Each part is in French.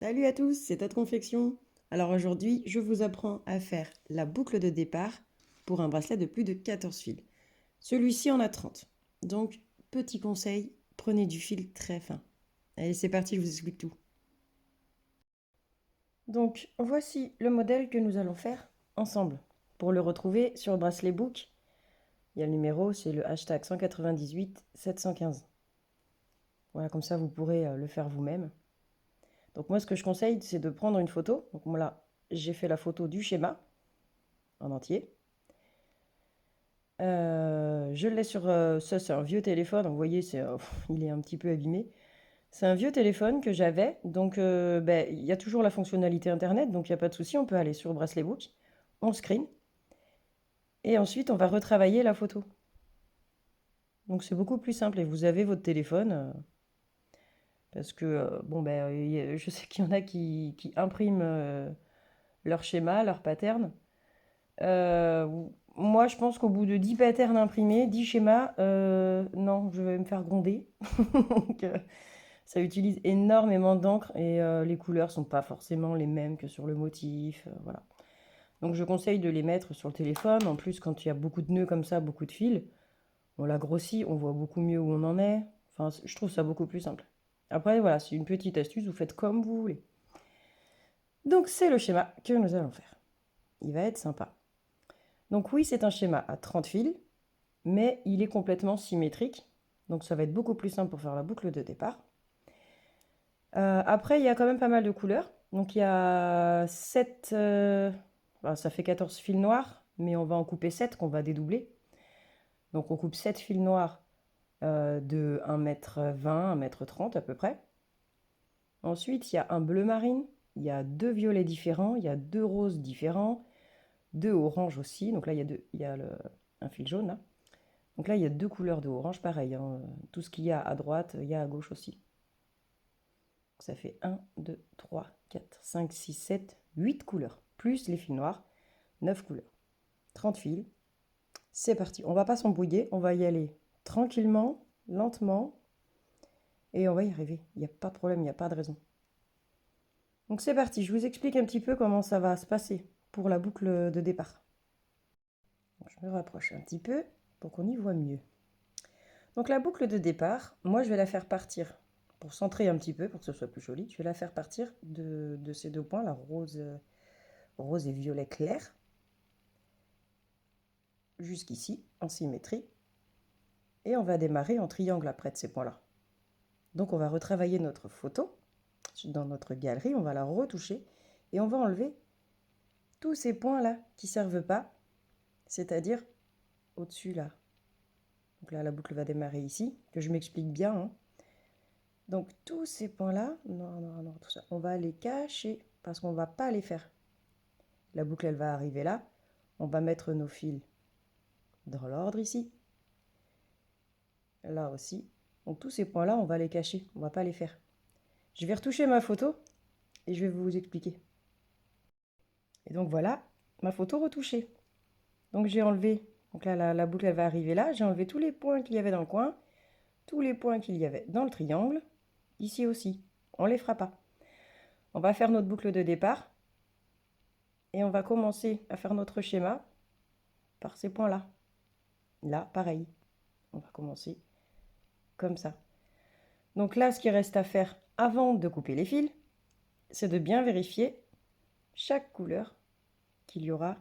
Salut à tous, c'est Tête Confection. Alors aujourd'hui, je vous apprends à faire la boucle de départ pour un bracelet de plus de 14 fils. Celui-ci en a 30. Donc, petit conseil, prenez du fil très fin. Allez, c'est parti, je vous explique tout. Donc, voici le modèle que nous allons faire ensemble. Pour le retrouver sur le bracelet book, il y a le numéro, c'est le hashtag 198 715. Voilà, comme ça vous pourrez le faire vous-même. Donc moi, ce que je conseille, c'est de prendre une photo. Donc moi là, j'ai fait la photo du schéma en entier. Je l'ai sur... ça, c'est un vieux téléphone. Vous voyez, il est un petit peu abîmé. C'est un vieux téléphone que j'avais. Donc, ben, il y a toujours la fonctionnalité Internet. Donc, il n'y a pas de souci. On peut aller sur Bracelet Book, on screen. Et ensuite, on va retravailler la photo. Donc, c'est beaucoup plus simple. Et vous avez votre téléphone. Parce que, bon, ben, je sais qu'il y en a qui impriment leur schéma, leur pattern. Euh, Moi, je pense qu'au bout de 10 patterns imprimés, 10 schémas, non, je vais me faire gronder. Donc, ça utilise énormément d'encre et les couleurs sont pas forcément les mêmes que sur le motif. Voilà. Donc, je conseille de les mettre sur le téléphone. En plus, quand il y a beaucoup de nœuds comme ça, beaucoup de fils, on la grossit, on voit beaucoup mieux où on en est. Enfin, je trouve ça beaucoup plus simple. Après, voilà, c'est une petite astuce, vous faites comme vous voulez. Donc, c'est le schéma que nous allons faire. Il va être sympa. Donc oui, c'est un schéma à 30 fils, mais il est complètement symétrique. Donc ça va être beaucoup plus simple pour faire la boucle de départ. Après, il y a quand même pas mal de couleurs. Donc il y a 7, ça fait 14 fils noirs, mais on va en couper 7 qu'on va dédoubler. Donc on coupe 7 fils noirs de 1,20 m, 1,30 m à peu près. Ensuite, il y a un bleu marine, il y a 2 violets différents, il y a 2 roses différents, 2 oranges aussi. Donc là, il y a un fil jaune là. Donc là, il y a 2 couleurs de orange, pareil, hein. Tout ce qu'il y a à droite, il y a à gauche aussi. Donc ça fait 1, 2, 3, 4, 5, 6, 7, 8 couleurs, plus les fils noirs, 9 couleurs. 30 fils, c'est parti. On ne va pas s'embrouiller, on va y aller tranquillement, lentement, et on va y arriver. Il n'y a pas de problème, il n'y a pas de raison. Donc c'est parti, je vous explique un petit peu comment ça va se passer pour la boucle de départ. Donc, je me rapproche un petit peu pour qu'on y voit mieux. Donc la boucle de départ, moi je vais la faire partir, pour centrer un petit peu, pour que ce soit plus joli, je vais la faire partir de ces 2 points, la rose et violet clair, jusqu'ici, en symétrie, et on va démarrer en triangle après de ces points-là. Donc on va retravailler notre photo, dans notre galerie, on va la retoucher, et on va enlever tous ces points-là qui ne servent pas, c'est-à-dire au-dessus là. Donc là, la boucle va démarrer ici, que je m'explique bien, hein. Donc tous ces points-là, non, tout ça, on va les cacher parce qu'on ne va pas les faire. La boucle, elle va arriver là. On va mettre nos fils dans l'ordre ici. Là aussi. Donc tous ces points-là, on va les cacher. On ne va pas les faire. Je vais retoucher ma photo et je vais vous expliquer. Et donc voilà, ma photo retouchée. Donc j'ai enlevé, donc là la boucle, elle va arriver là. J'ai enlevé tous les points qu'il y avait dans le coin, tous les points qu'il y avait dans le triangle. Ici aussi, on ne les fera pas. On va faire notre boucle de départ. Et on va commencer à faire notre schéma par ces points-là. Là, pareil. On va commencer comme ça. Donc là, ce qui reste à faire avant de couper les fils, c'est de bien vérifier chaque couleur qu'il y aura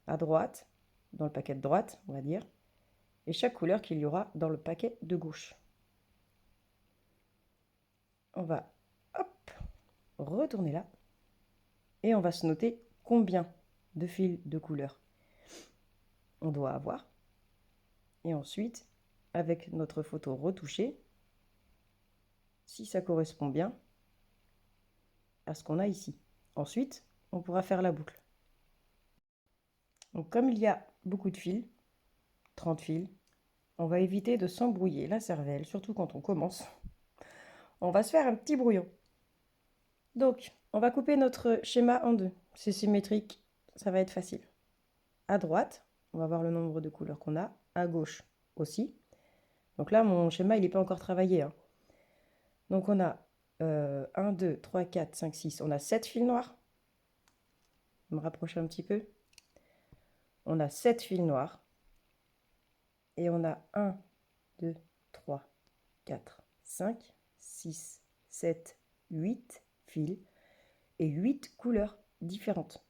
à droite, dans le paquet de droite, on va dire, et chaque couleur qu'il y aura dans le paquet de gauche. On va, hop, retourner là, et on va se noter combien de fils de couleur on doit avoir. Et ensuite, avec notre photo retouchée, si ça correspond bien à ce qu'on a ici. Ensuite, on pourra faire la boucle. Donc comme il y a beaucoup de fils, 30 fils, on va éviter de s'embrouiller la cervelle, surtout quand on commence. On va se faire un petit brouillon. Donc, on va couper notre schéma en deux. C'est symétrique, ça va être facile. À droite, on va voir le nombre de couleurs qu'on a. À gauche aussi. Donc là, mon schéma, il n'est pas encore travaillé, hein. Donc on a 1, 2, 3, 4, 5, 6. On a 7 fils noirs. Je me rapproche un petit peu. On a 7 fils noirs. Et on a 1, 2, 3, 4, 5, 6, 7, 8 fils et 8 couleurs différentes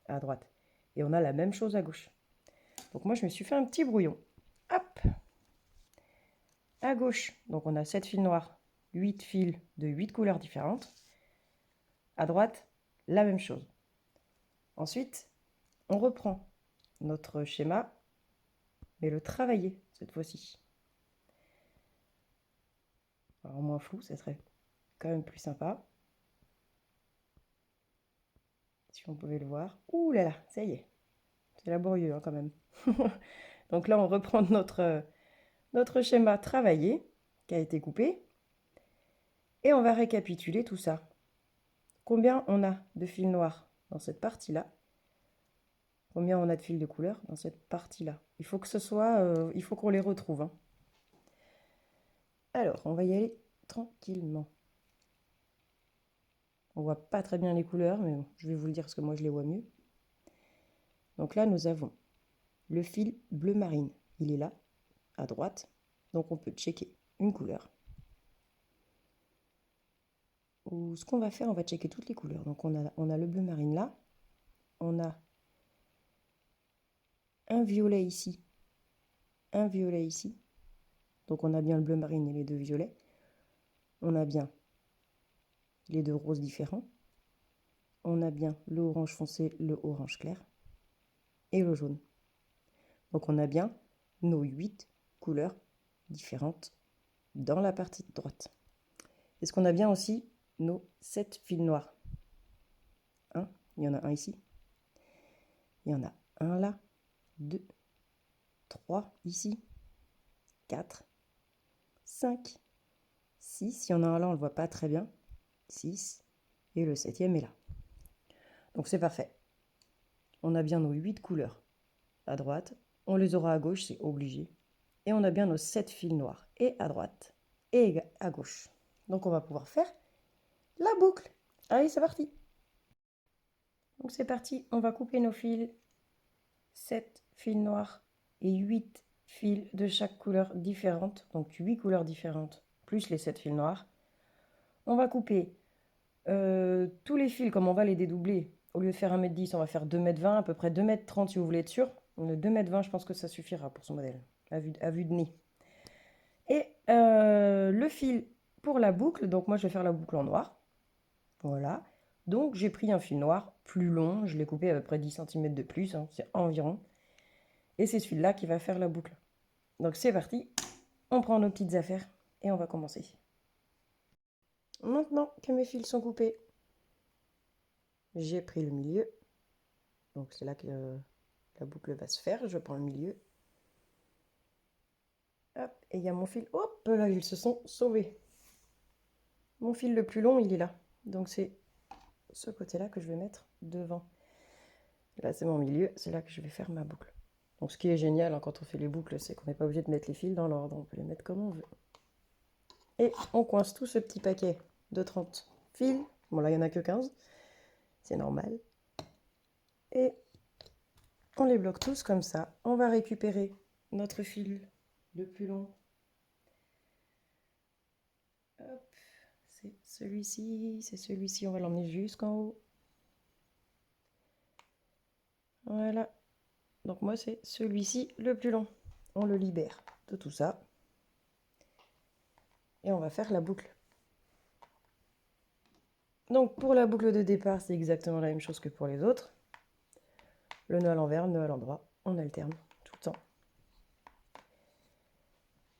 à droite. Et on a la même chose à gauche. Donc moi, je me suis fait un petit brouillon. Hop! À gauche, donc on a 7 fils noirs, 8 fils de 8 couleurs différentes. À droite, la même chose. Ensuite, on reprend notre schéma, mais le travailler cette fois-ci. Alors moins flou, ça serait quand même plus sympa. Si on pouvait le voir. Ouh là là, ça y est. C'est laborieux hein, quand même. Donc là, on reprend notre schéma travaillé, qui a été coupé. Et on va récapituler tout ça. Combien on a de fils noirs dans cette partie-là? Combien on a de fils de couleur dans cette partie-là? Il faut que ce soit, il faut qu'on les retrouve, hein. Alors, on va y aller tranquillement. On voit pas très bien les couleurs, mais bon, je vais vous le dire parce que moi je les vois mieux. Donc là, nous avons le fil bleu marine. Il est là, à droite. Donc on peut checker une couleur. Ou ce qu'on va faire, on va checker toutes les couleurs. Donc on a le bleu marine là. On a un violet ici. Un violet ici. Donc on a bien le bleu marine et les deux violets. On a bien les deux roses différents. On a bien le orange foncé, le orange clair et le jaune. Donc on a bien nos 8 couleurs différentes dans la partie de droite. Est-ce qu'on a bien aussi nos 7 fils noirs? Il y en a un ici. Il y en a un là. 2, 3 ici. 4, 5, 6. Il y en a un là, on ne le voit pas très bien. 6. Et le 7e est là. Donc c'est parfait. On a bien nos 8 couleurs à droite. On les aura à gauche, c'est obligé. Et on a bien nos 7 fils noirs et à droite et à gauche. Donc on va pouvoir faire la boucle. Allez, c'est parti. Donc c'est parti, on va couper nos fils. 7 fils noirs et 8 fils de chaque couleur différente. Donc 8 couleurs différentes plus les 7 fils noirs. On va couper tous les fils comme on va les dédoubler. Au lieu de faire 1,10 m, on va faire 2,20 m, à peu près 2,30 m si vous voulez être sûr. 2,20 m, je pense que ça suffira pour ce modèle, à vue de nez. Et le fil pour la boucle, donc moi je vais faire la boucle en noir. Voilà. Donc j'ai pris un fil noir plus long, je l'ai coupé à peu près 10 cm de plus, hein, c'est environ. Et c'est ce fil-là qui va faire la boucle. Donc c'est parti, on prend nos petites affaires et on va commencer. Maintenant que mes fils sont coupés, j'ai pris le milieu. Donc c'est là que la boucle va se faire. Je prends le milieu. Hop, et il y a mon fil. Hop là, ils se sont sauvés. Mon fil le plus long, il est là. Donc c'est ce côté-là que je vais mettre devant. Là, c'est mon milieu. C'est là que je vais faire ma boucle. Donc ce qui est génial hein, quand on fait les boucles, c'est qu'on n'est pas obligé de mettre les fils dans l'ordre. On peut les mettre comme on veut. Et on coince tout ce petit paquet de 30 fils. Bon là, il n'y en a que 15. C'est normal. Et on les bloque tous comme ça. On va récupérer notre fil le plus long. Hop, c'est celui-ci, on va l'emmener jusqu'en haut. Voilà. Donc moi, c'est celui-ci le plus long. On le libère de tout ça. Et on va faire la boucle. Donc pour la boucle de départ, c'est exactement la même chose que pour les autres. Le nœud à l'envers, le nœud à l'endroit. On alterne tout le temps.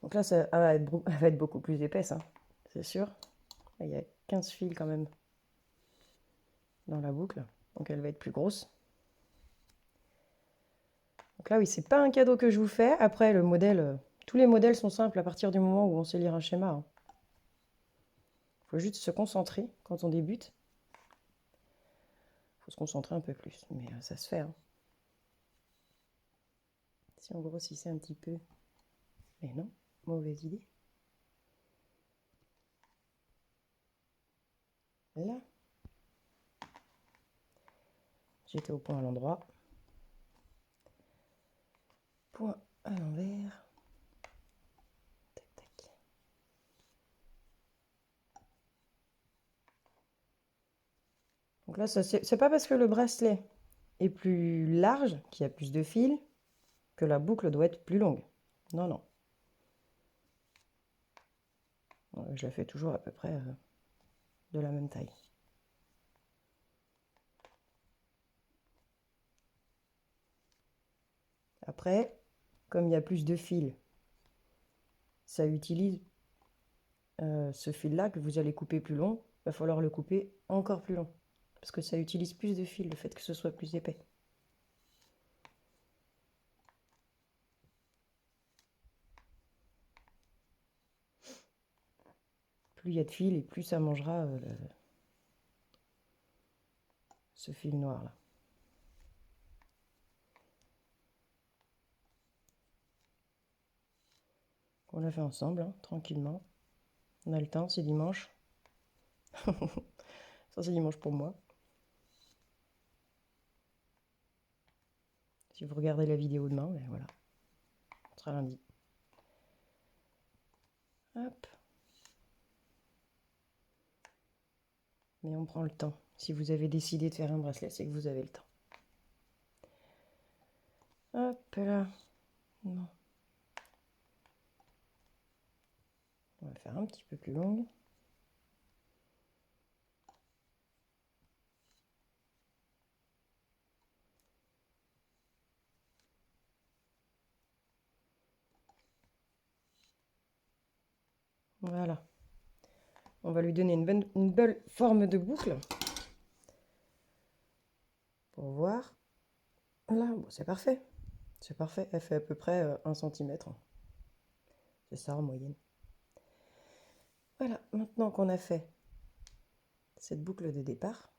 Donc là, ça va être beaucoup plus épaisse, hein, c'est sûr. Là, il y a 15 fils quand même dans la boucle. Donc elle va être plus grosse. Donc là, oui, c'est pas un cadeau que je vous fais. Après, le modèle, tous les modèles sont simples à partir du moment où on sait lire un schéma, hein. Il faut juste se concentrer quand on débute. Il faut se concentrer un peu plus, mais ça se fait, hein. Si on grossissait un petit peu. Mais non, mauvaise idée. Là. J'étais au point à l'endroit. Point à l'envers. Tac, tac. Donc là, c'est pas parce que le bracelet est plus large, qu'il y a plus de fils, que la boucle doit être plus longue. Non, non. Je la fais toujours à peu près de la même taille. Après, comme il y a plus de fils, ça utilise ce fil-là que vous allez couper plus long. Il va falloir le couper encore plus long. Parce que ça utilise plus de fils, le fait que ce soit plus épais. Plus il y a de fils et plus ça mangera ce fil noir là. On l'a fait ensemble, hein, tranquillement. On a le temps, c'est dimanche. Ça, c'est dimanche pour moi. Si vous regardez la vidéo demain, ben voilà. On sera lundi. Hop. Mais on prend le temps. Si vous avez décidé de faire un bracelet, c'est que vous avez le temps. Hop là. Non. On va faire un petit peu plus longue. Voilà. On va lui donner une belle forme de boucle. Pour voir. Là, bon, c'est parfait. C'est parfait. Elle fait à peu près 1 cm. C'est ça en moyenne. Voilà. Maintenant qu'on a fait cette boucle de départ,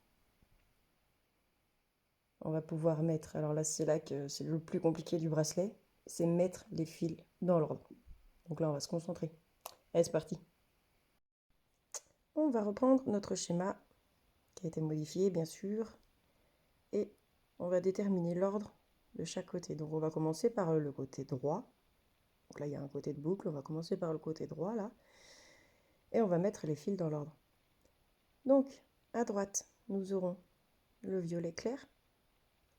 on va pouvoir mettre, alors là c'est là que c'est le plus compliqué du bracelet, c'est mettre les fils dans l'ordre. Donc là on va se concentrer. Allez, c'est parti. On va reprendre notre schéma qui a été modifié bien sûr et on va déterminer l'ordre de chaque côté. Donc on va commencer par le côté droit. Donc là il y a un côté de boucle, on va commencer par le côté droit là et on va mettre les fils dans l'ordre. Donc à droite nous aurons le violet clair,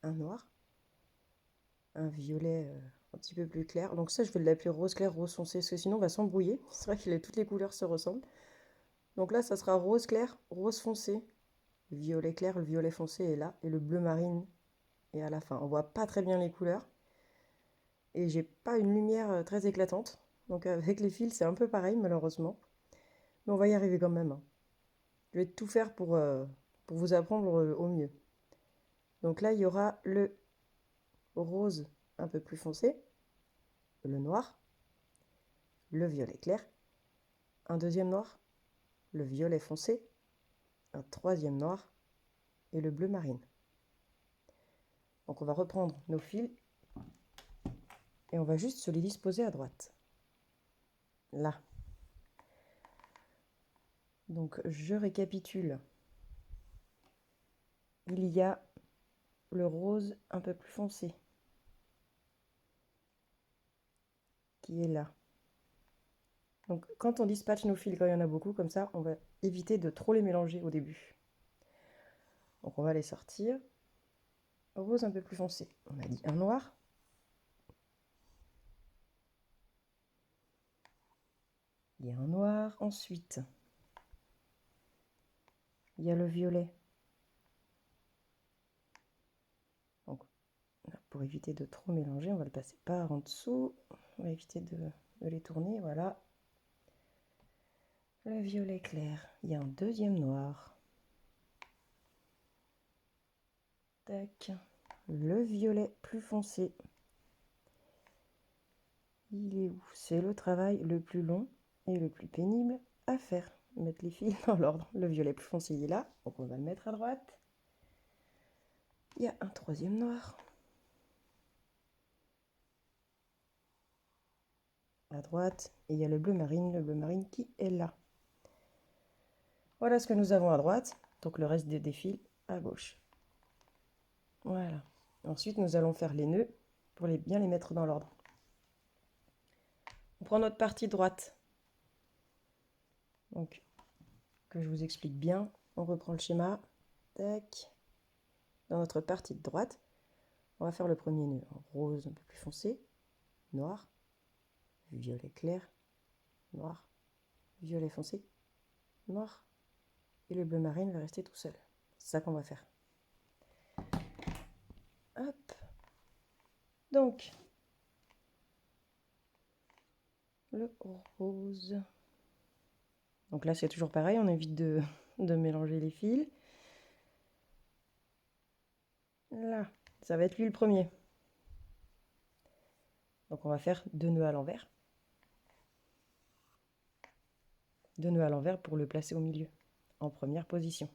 un noir, un violet un petit peu plus clair. Donc ça, je vais l'appeler rose clair, rose foncé, parce que sinon on va s'embrouiller. C'est vrai que toutes les couleurs se ressemblent. Donc là, ça sera rose clair, rose foncé, violet clair, le violet foncé est là, et le bleu marine est à la fin. On voit pas très bien les couleurs, et j'ai pas une lumière très éclatante. Donc avec les fils, c'est un peu pareil, malheureusement. Mais on va y arriver quand même, hein. Je vais tout faire pour vous apprendre au mieux. Donc là, il y aura le rose un peu plus foncé, le noir, le violet clair, un deuxième noir, le violet foncé, un troisième noir et le bleu marine. Donc on va reprendre nos fils et on va juste se les disposer à droite. Là. Donc je récapitule. Il y a le rose un peu plus foncé qui est là. Donc quand on dispatche nos fils, quand il y en a beaucoup comme ça, on va éviter de trop les mélanger au début. Donc on va les sortir. Rose un peu plus foncé. On a dit un noir. Il y a un noir. Ensuite, il y a le violet. Donc, pour éviter de trop mélanger, on va le passer par en dessous. On va éviter de les tourner. Voilà. Le violet clair. Il y a un deuxième noir. Tac. Le violet plus foncé. Il est où? C'est le travail le plus long et le plus pénible à faire. Mettre les fils dans l'ordre. Le violet plus foncé il est là, donc on va le mettre à droite. Il y a un troisième noir. À droite. Et il y a le bleu marine qui est là. Voilà ce que nous avons à droite. Donc le reste des fils à gauche. Voilà. Ensuite, nous allons faire les nœuds pour bien les mettre dans l'ordre. On prend notre partie droite. Donc, que je vous explique bien. On reprend le schéma. Tac. Dans notre partie de droite, on va faire le premier nœud en rose un peu plus foncé, noir, violet clair, noir, violet foncé, noir. Et le bleu marine va rester tout seul. C'est ça qu'on va faire. Hop. Donc, le rose. Donc là, c'est toujours pareil, on évite de mélanger les fils. Là, ça va être lui le premier. Donc on va faire 2 nœuds à l'envers. 2 nœuds à l'envers pour le placer au milieu, en première position.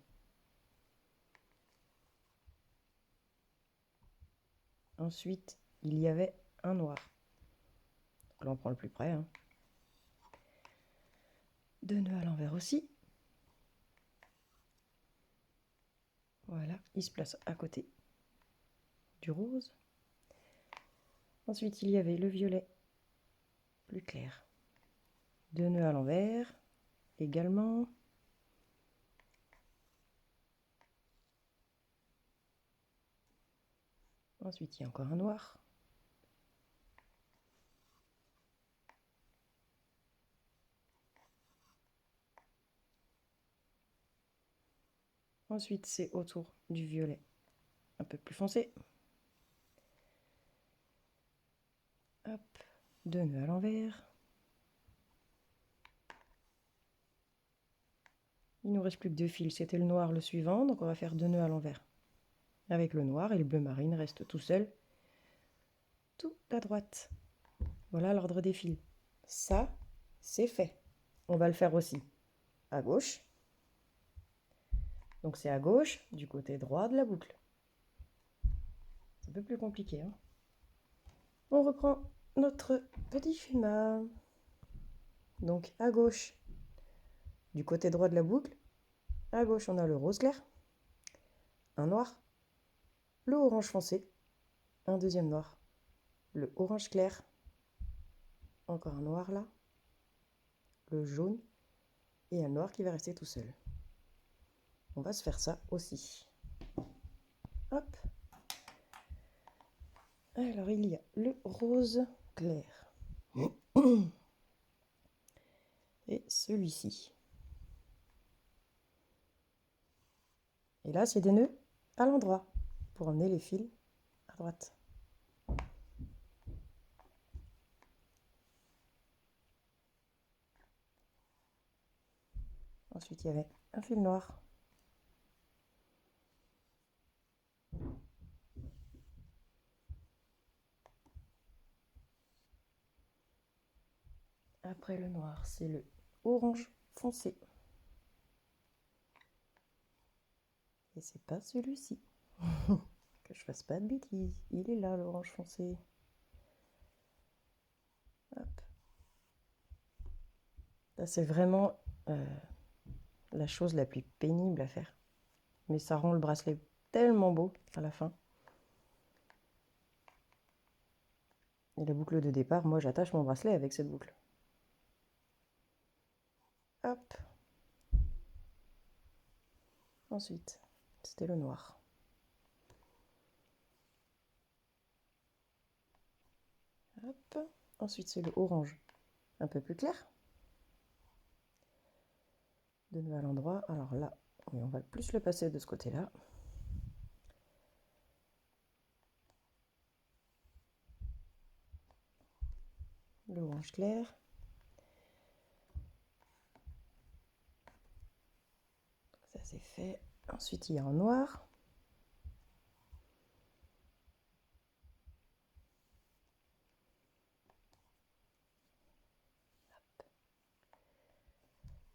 Ensuite, il y avait un noir. Donc là, on prend le plus près. 2 nœuds à l'envers aussi. Voilà, il se place à côté du rose. Ensuite, il y avait le violet plus clair. 2 nœuds à l'envers également. Ensuite, il y a encore un noir. Ensuite, c'est autour du violet un peu plus foncé. Hop, 2 nœuds à l'envers. Il nous reste plus que 2 fils, c'était le noir le suivant, donc on va faire 2 nœuds à l'envers. Avec le noir et le bleu marine reste tout seul, tout à droite. Voilà l'ordre des fils. Ça, c'est fait. On va le faire aussi à gauche. Donc c'est à gauche, du côté droit de la boucle. C'est un peu plus compliqué. On reprend notre petit schéma. Donc à gauche, du côté droit de la boucle, à gauche on a le rose clair, un noir, le orange foncé, un deuxième noir, le orange clair, encore un noir là, le jaune et un noir qui va rester tout seul. On va se faire ça aussi. Hop. Alors il y a le rose clair et celui-ci. Et là c'est des nœuds à l'endroit pour emmener les fils à droite. Ensuite il y avait un fil noir. Après le noir, c'est le orange foncé. Et c'est pas celui-ci. Que je fasse pas de bêtises. Il est là, l'orange foncé. Hop. Là, c'est vraiment la chose la plus pénible à faire. Mais ça rend le bracelet tellement beau à la fin. Et la boucle de départ, moi j'attache mon bracelet avec cette boucle. Hop. Ensuite, c'était le noir. Hop. Ensuite, c'est le orange un peu plus clair. 2 nœuds à l'endroit. Alors là, on va plus le passer de ce côté-là. Le orange clair. Ça c'est fait. Ensuite, il y a un noir.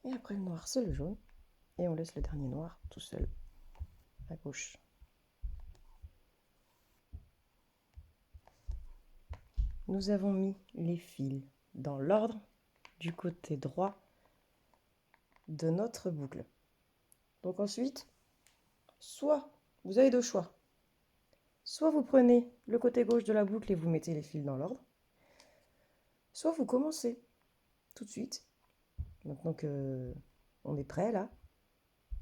Et après le noir, c'est le jaune. Et on laisse le dernier noir tout seul à gauche. Nous avons mis les fils dans l'ordre côté droit de notre boucle. Donc ensuite, Soit, vous avez deux choix. Soit vous prenez le côté gauche de la boucle et vous mettez les fils dans l'ordre. Soit vous commencez tout de suite, maintenant que on est prêt là.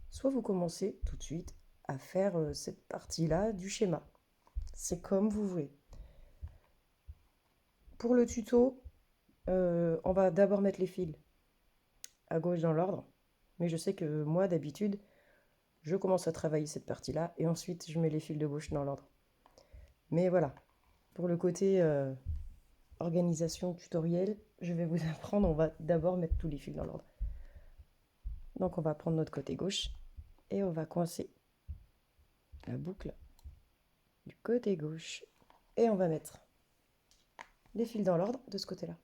Soit vous commencez tout de suite à faire cette partie-là du schéma. C'est comme vous voulez. Pour le tuto, on va d'abord mettre les fils à gauche dans l'ordre. Mais je sais que moi, d'habitude, je commence à travailler cette partie-là et ensuite je mets les fils de gauche dans l'ordre. Mais voilà, pour le côté organisation tutoriel, je vais vous apprendre, on va d'abord mettre tous les fils dans l'ordre. Donc on va prendre notre côté gauche et on va coincer la boucle du côté gauche et on va mettre les fils dans l'ordre de ce côté-là.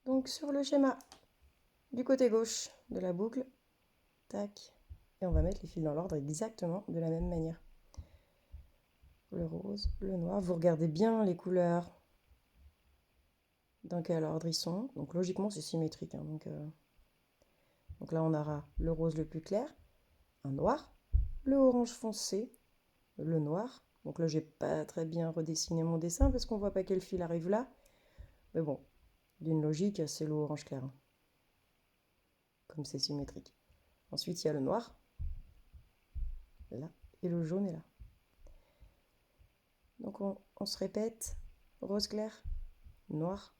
Donc sur le schéma du côté gauche de la boucle, tac, et on va mettre les fils dans l'ordre exactement de la même manière. Le rose, le noir, vous regardez bien les couleurs, dans quel ordre ils sont. Donc logiquement c'est symétrique. Hein, donc là on aura le rose le plus clair, un noir, le orange foncé, le noir. Donc là j'ai pas très bien redessiné mon dessin parce qu'on voit pas quel fil arrive là. Mais bon, d'une logique, c'est le orange clair. Hein, comme c'est symétrique. Ensuite il y a le noir, là, et le jaune est là. Donc on se répète, rose clair, noir,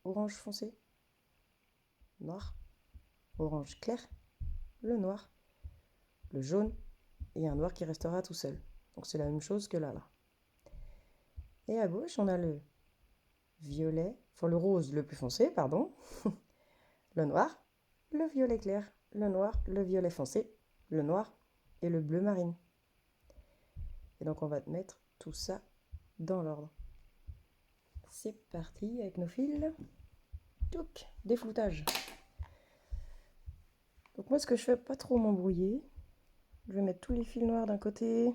orange foncé, noir, orange clair, le noir, le jaune et un noir qui restera tout seul. Donc c'est la même chose que là. Et à gauche, on a le violet, enfin le rose le plus foncé, pardon, le noir, le violet clair, le noir, le violet foncé, le noir et le bleu marine. Et donc on va mettre tout ça dans l'ordre. C'est parti avec nos fils. Touc, défloutage. Donc moi ce que je fais, pas trop m'embrouiller. Je vais mettre tous les fils noirs d'un côté.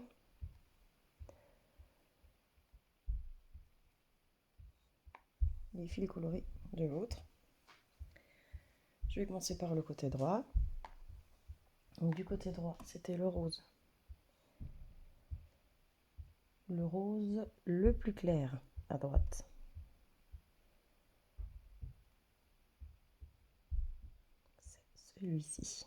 Les fils colorés de l'autre. Je vais commencer par le côté droit. Donc du côté droit, c'était le rose. Le rose le plus clair à droite. C'est celui-ci.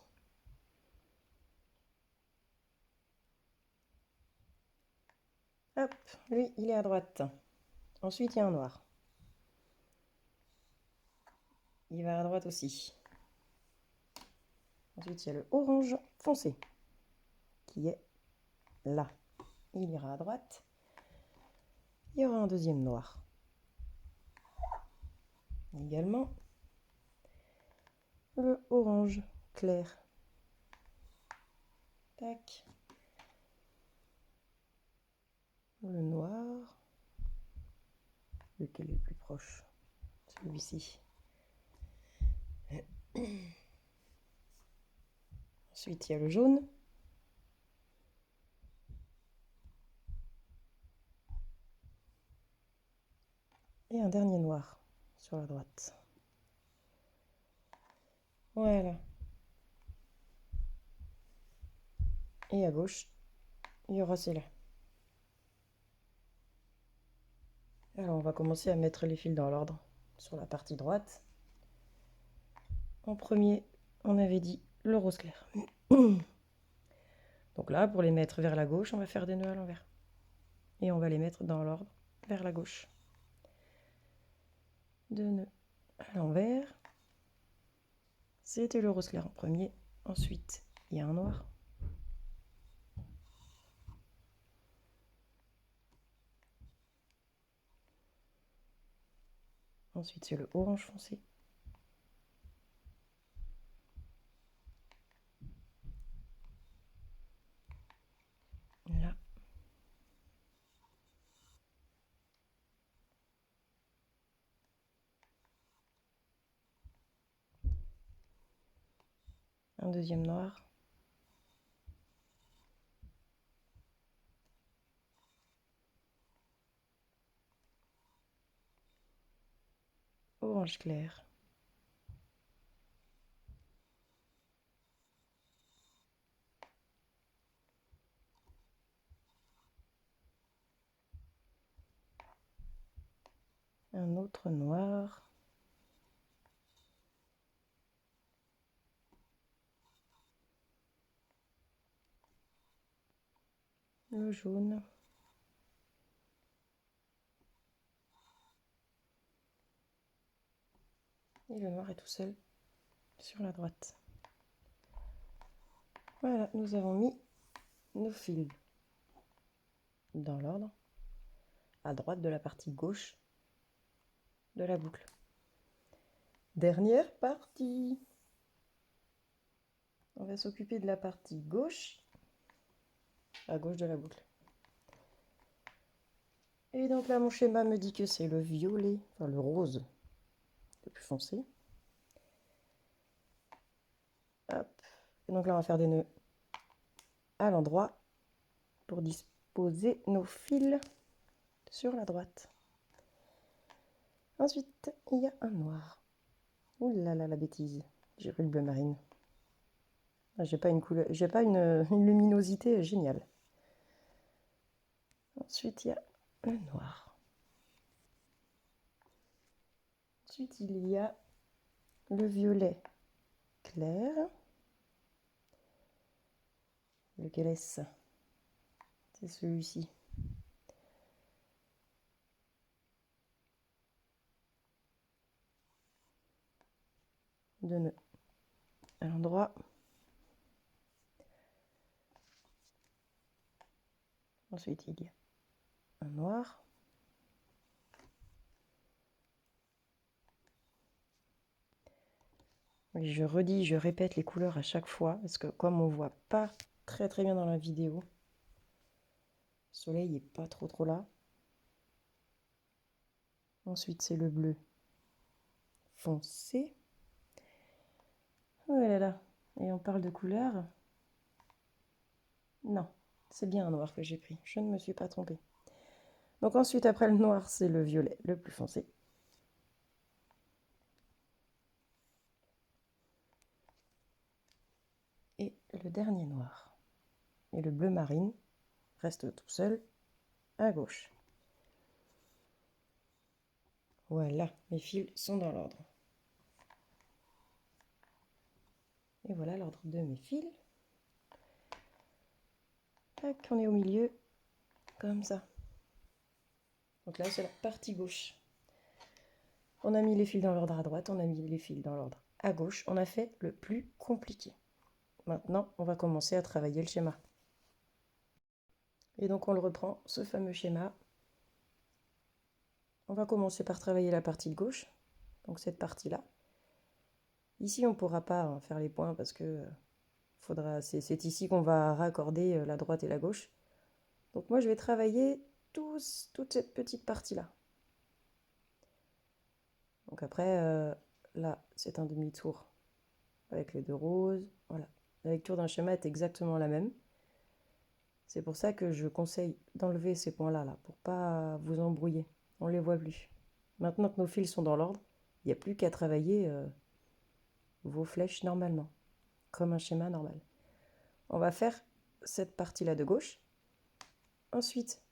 Hop, lui, il est à droite. Ensuite, il y a un noir. Il va à droite aussi. Ensuite, il y a le orange foncé qui est là. Il ira à droite. Il y aura un deuxième noir. Également, le orange clair. Tac. Le noir. Lequel est le plus proche? Celui-ci. Ensuite, il y a le jaune. Et un dernier noir sur la droite. Voilà. Et à gauche, il y aura celle-là. Alors, on va commencer à mettre les fils dans l'ordre sur la partie droite. En premier, on avait dit le rose clair. Donc là, pour les mettre vers la gauche, on va faire des nœuds à l'envers. Et on va les mettre dans l'ordre vers la gauche. 2 nœuds à l'envers. C'était le rose clair en premier. Ensuite, il y a un noir. Ensuite, c'est le orange foncé. Là. Un deuxième noir. Orange clair. autre noir. Le jaune. Et le noir est tout seul sur la droite. Voilà, nous avons mis nos fils dans l'ordre, à droite de la partie gauche de la boucle. Dernière partie. On va s'occuper de la partie gauche, à gauche de la boucle. Et donc là, mon schéma me dit que c'est le violet, enfin le rose, le plus foncé. Hop. Et donc là, on va faire des nœuds à l'endroit pour disposer nos fils sur la droite. Ensuite, il y a un noir. Ouh là là, la bêtise. J'ai pris le bleu marine. J'ai pas une couleur, j'ai pas une luminosité géniale. Ensuite, il y a le noir. Ensuite, il y a le violet clair. Lequel est-ce? C'est celui-ci. Deux nœuds à l'endroit. Ensuite, il y a un noir. Et je redis, je répète les couleurs à chaque fois, parce que comme on voit pas très bien dans la vidéo, le soleil n'est pas trop là. Ensuite, c'est le bleu foncé. Oh là là, et on parle de couleurs. Non, c'est bien un noir que j'ai pris, je ne me suis pas trompée. Donc ensuite, après le noir, c'est le violet le plus foncé. Et le dernier noir. Et le bleu marine reste tout seul à gauche. Voilà, mes fils sont dans l'ordre. Et voilà l'ordre de mes fils. Tac, on est au milieu, comme ça. Donc là, c'est la partie gauche. On a mis les fils dans l'ordre à droite, on a mis les fils dans l'ordre à gauche. On a fait le plus compliqué. Maintenant, on va commencer à travailler le schéma. Et donc, on le reprend, ce fameux schéma. On va commencer par travailler la partie de gauche, donc cette partie-là. Ici, on ne pourra pas faire les points parce que c'est ici qu'on va raccorder la droite et la gauche. Donc moi, je vais travailler toute cette petite partie-là. Donc après, là, c'est un demi-tour avec les deux roses. Voilà, la lecture d'un schéma est exactement la même. C'est pour ça que je conseille d'enlever ces points-là, là, pour pas vous embrouiller. On ne les voit plus. Maintenant que nos fils sont dans l'ordre, il n'y a plus qu'à travailler vos flèches normalement, comme un schéma normal. On va faire cette partie-là de gauche. Ensuite,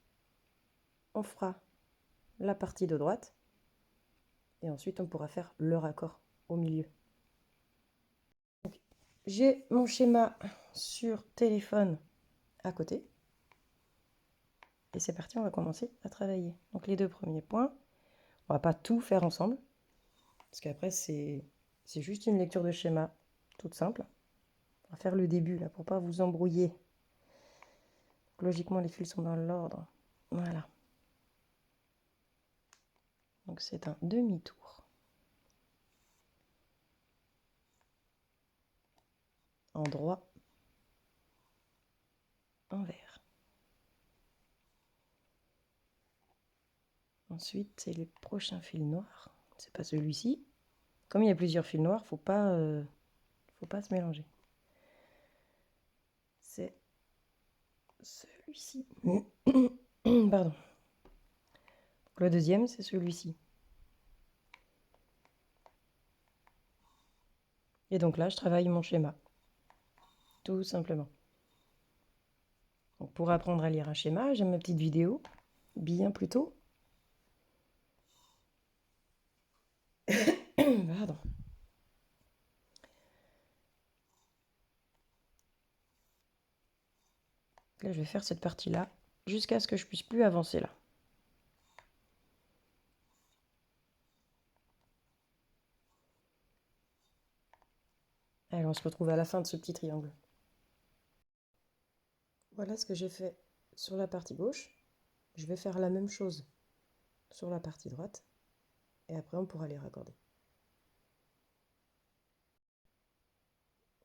on fera la partie de droite. Et ensuite, on pourra faire le raccord au milieu. J'ai mon schéma sur téléphone à côté. Et c'est parti, on va commencer à travailler. Donc les deux premiers points, on va pas tout faire ensemble. Parce qu'après, c'est juste une lecture de schéma toute simple. On va faire le début là pour pas vous embrouiller. Donc, logiquement, les fils sont dans l'ordre. Voilà. Donc c'est un demi-tour. En droit, en vert. Ensuite, c'est le prochain fil noir. C'est pas celui-ci. Comme il y a plusieurs fils noirs, faut pas se mélanger. C'est celui-ci. Pardon. Le deuxième, c'est celui-ci. Et donc là, je travaille mon schéma. Tout simplement. Donc pour apprendre à lire un schéma, j'ai ma petite vidéo, bien plus tôt. Pardon. Là, je vais faire cette partie-là jusqu'à ce que je puisse plus avancer là. Allez, on se retrouve à la fin de ce petit triangle. Voilà ce que j'ai fait sur la partie gauche. Je vais faire la même chose sur la partie droite. Et après, on pourra les raccorder.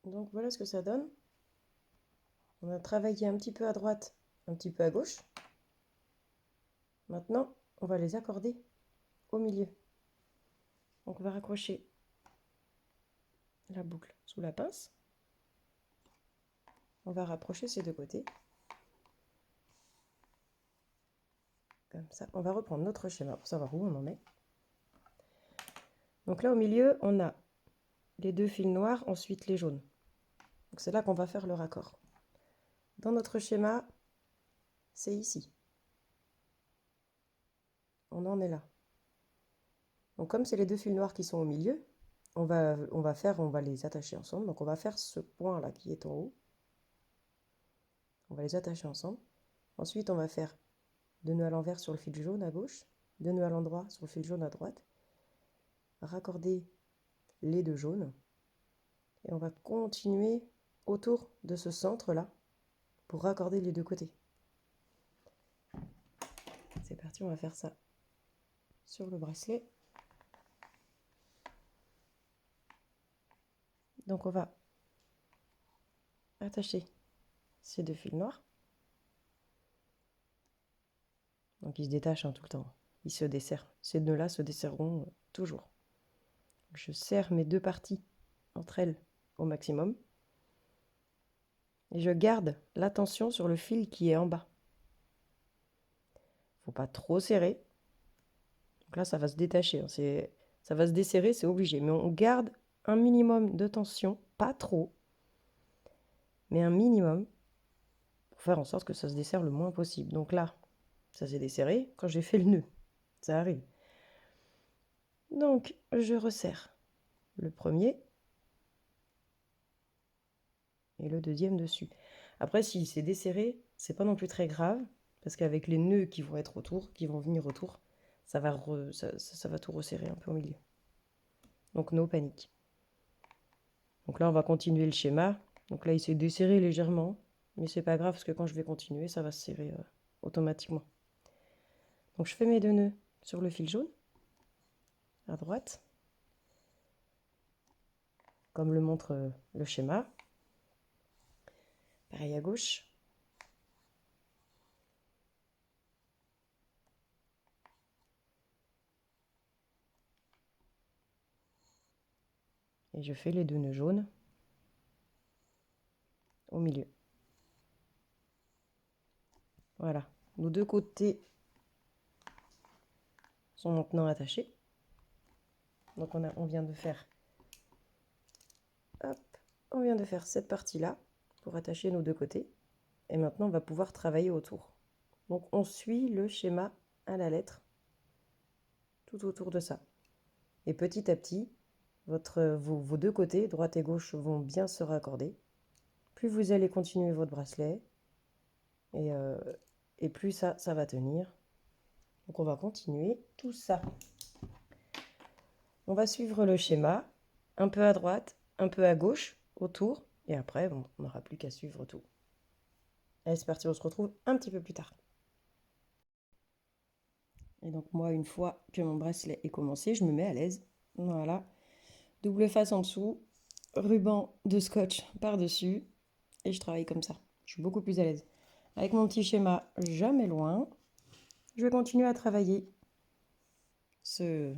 Donc voilà ce que ça donne. On a travaillé un petit peu à droite, un petit peu à gauche. Maintenant, on va les accorder au milieu. Donc on va raccrocher la boucle sous la pince. On va rapprocher ces deux côtés. Comme ça, on va reprendre notre schéma pour savoir où on en est. Donc là, au milieu, on a les deux fils noirs, ensuite les jaunes. Donc c'est là qu'on va faire le raccord. Dans notre schéma, c'est ici. On en est là. Donc comme c'est les deux fils noirs qui sont au milieu, on va les attacher ensemble. Donc on va faire ce point là qui est en haut. On va les attacher ensemble. Ensuite, on va faire 2 nœuds à l'envers sur le fil jaune à gauche, 2 nœuds à l'endroit sur le fil jaune à droite, raccorder les deux jaunes, et on va continuer autour de ce centre-là pour raccorder les deux côtés. C'est parti, on va faire ça sur le bracelet. Donc on va attacher ces deux fils noirs. Donc ils se détachent tout le temps, ils se desserrent. Ces nœuds-là se desserreront toujours. Je serre mes deux parties entre elles au maximum. Et je garde la tension sur le fil qui est en bas. Faut pas trop serrer. Donc là, ça va se détacher. Ça va se desserrer, c'est obligé. Mais on garde un minimum de tension, pas trop, mais un minimum, pour faire en sorte que ça se desserre le moins possible. Donc là, ça s'est desserré quand j'ai fait le nœud. Ça arrive. Donc, je resserre le premier et le deuxième dessus. Après, si c'est desserré, c'est pas non plus très grave, parce qu'avec les nœuds qui vont être autour, qui vont venir autour, ça va tout resserrer un peu au milieu. Donc, no panique. Donc là, on va continuer le schéma. Donc là, il s'est desserré légèrement, mais c'est pas grave parce que quand je vais continuer, ça va se serrer automatiquement. Donc je fais mes deux nœuds sur le fil jaune, à droite, comme le montre le schéma. Pareil à gauche. Et je fais les deux nœuds jaunes au milieu. Voilà, nos deux côtés sont maintenant attachés. Donc on vient de faire, hop, on vient de faire cette partie-là pour attacher nos deux côtés. Et maintenant, on va pouvoir travailler autour. Donc on suit le schéma à la lettre, tout autour de ça. Et petit à petit, vos deux côtés, droite et gauche, vont bien se raccorder. Plus vous allez continuer votre bracelet, et plus ça va tenir. Donc on va continuer tout ça. On va suivre le schéma, un peu à droite, un peu à gauche, autour, et après, bon, on n'aura plus qu'à suivre tout. Allez, c'est parti, on se retrouve un petit peu plus tard. Et donc moi, une fois que mon bracelet est commencé, je me mets à l'aise. Voilà, double face en dessous, ruban de scotch par-dessus, et je travaille comme ça. Je suis beaucoup plus à l'aise. Avec mon petit schéma jamais loin, je vais continuer à travailler ce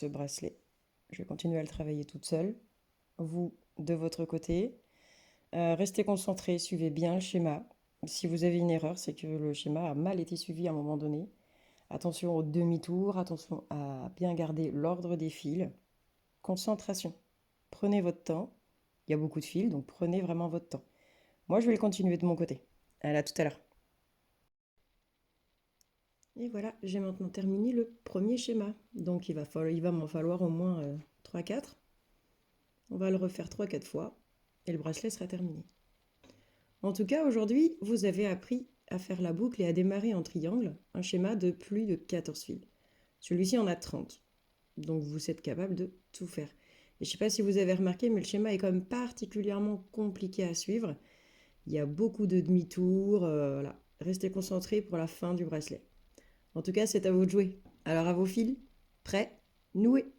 bracelet. Je vais continuer à le travailler toute seule. Vous, de votre côté, restez concentrés, suivez bien le schéma. Si vous avez une erreur, c'est que le schéma a mal été suivi à un moment donné. Attention au demi-tour, attention à bien garder l'ordre des fils. Concentration. Prenez votre temps. Il y a beaucoup de fils, donc prenez vraiment votre temps. Moi, je vais le continuer de mon côté. À tout à l'heure. Et voilà, j'ai maintenant terminé le premier schéma. Donc il va m'en falloir au moins 3-4. On va le refaire 3-4 fois et le bracelet sera terminé. En tout cas, aujourd'hui, vous avez appris à faire la boucle et à démarrer en triangle un schéma de plus de 14 fils. Celui-ci en a 30, donc vous êtes capable de tout faire. Et je ne sais pas si vous avez remarqué, mais le schéma est quand même particulièrement compliqué à suivre. Il y a beaucoup de demi-tours, voilà. Restez concentrés pour la fin du bracelet. En tout cas, c'est à vous de jouer. Alors à vos fils, prêts, noués.